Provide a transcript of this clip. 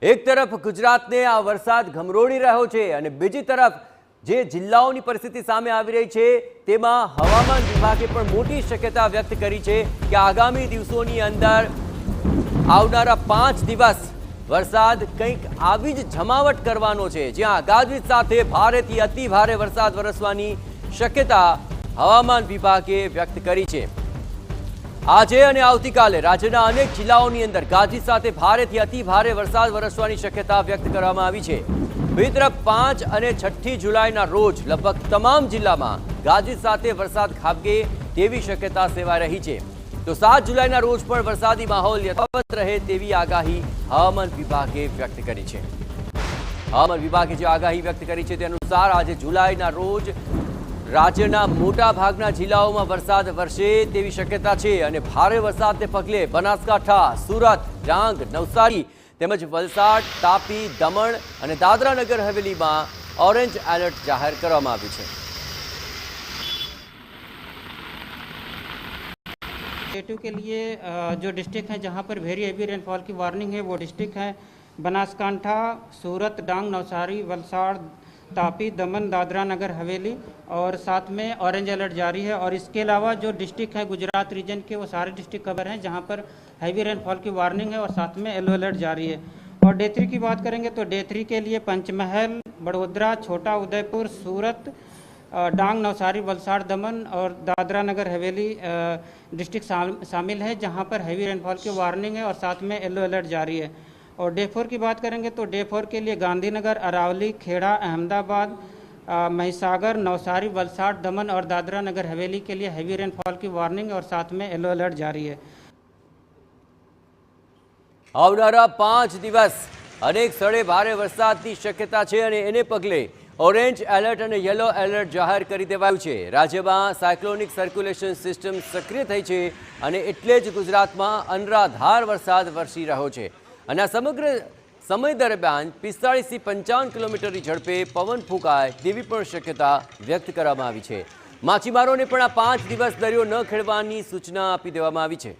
એક તરફ ગુજરાતને આ વરસાદ ગમરોડી રહ્યો છે અને બીજી તરફ જે જિલ્લાઓની પરિસ્થિતિ સામે આવી રહી છે તેમાં હવામાન વિભાગે પણ મોટી શક્યતા વ્યક્ત કરી છે કે આગામી દિવસોની અંદર આવનારા 5 દિવસ વરસાદ કંઈક આવી જ જમાવટ કરવાનો છે, જ્યાં ગાજવીજ સાથે ભારેથી અતિ ભારે વરસાદ વરસવાની શક્યતા હવામાન વિભાગે વ્યક્ત કરી છે। આજે અને આવતીકાલે રાજ્યના અનેક જિલ્લાઓની અંદર ગાજવીજ સાથે ભારેથી અતિ ભારે વરસાદ વરસવાની શક્યતા વ્યક્ત કરવામાં આવી છે। બીજી તરફ 5 અને 6 જુલાઈના રોજ લગભગ તમામ જિલ્લામાં ગાજવીજ સાથે વરસાદ ખાબકે તેવી શક્યતા સેવાઈ રહી છે, તો 7 જુલાઈના રોજ પણ વરસાદી માહોલ યથાવત રહે તેવી આગાહી હવામાન વિભાગે વ્યક્ત કરી છે। હવામાન વિભાગે જે આગાહી વ્યક્ત કરી છે તે અનુસાર આજે જુલાઈના રોજ રાજ્યના મોટા ભાગના જિલ્લાઓમાં વરસાદ વરસે તેવી શક્યતા છે અને ભારે વરસાદને પગલે બનાસકાંઠા, સુરત, ડાંગ, નવસારી તેમજ વલસાડ, તાપી, દમણ અને દાદરા નગર હવેલીમાં ઓરેન્જ એલર્ટ જાહેર કરવામાં આવ્યું છે। Day 2 के लिए जो डिस्ट्रिक्ट हैं जहां पर वेरी हेवी रेनफॉल की वार्निंग है वो डिस्ट्रिक्ट हैं बनासकांठा, सूरत, डांग, नवसारी, वलसाड़, तापी, दमन, दादरा नगर हवेली और साथ में ऑरेंज अलर्ट जारी है। और इसके अलावा जो डिस्ट्रिक्ट है गुजरात रीजन के वो सारे डिस्ट्रिक्ट कवर हैं जहां पर हैवी रेनफॉल की वार्निंग है और साथ में येलो अलर्ट जारी है। और डे 3 की बात करेंगे तो डे 3 के लिए पंचमहल, बड़ोदरा, छोटा उदयपुर, सूरत, डांग, नवसारी, वलसाड़, दमन और दादरा नगर हवेली डिस्ट्रिक्ट शामिल है जहां पर हैवी रेनफॉल की वार्निंग है और साथ में येलो अलर्ट जारी है। और डे 4 की बात करेंगे तो डे 4 के लिए गांधीनगर, अरावली, खेड़ा, अहमदाबाद, महिसागर, नवसारी, वलसाड़, दमन और दादरा नगर हवेली के लिए हैवी रेनफॉल की वार्निंग और साथ में येलो अलर्ट जारी है। આવનારા 5 દિવસ અનેક સ્થળે ભારે વરસાદની શક્યતા છે અને એને પગલે ઓરેન્જ એલર્ટ અને યલો એલર્ટ જાહેર કરી દેવાયું છે। રાજ્યમાં સાયક્લોનિક સર્ક્યુલેશન સિસ્ટમ સક્રિય થઈ છે અને એટલે જ ગુજરાતમાં અનરાધાર વરસાદ વરસી રહ્યો છે અને આ સમગ્ર સમય દરમિયાન 45 થી 55 કિલોમીટરની ઝડપે પવન ફૂંકાય તેવી પણ શક્યતા વ્યક્ત કરવામાં આવી છે। માછીમારોને પણ આ 5 દિવસ દરિયો ન ખેડવાની સૂચના આપી દેવામાં આવી છે।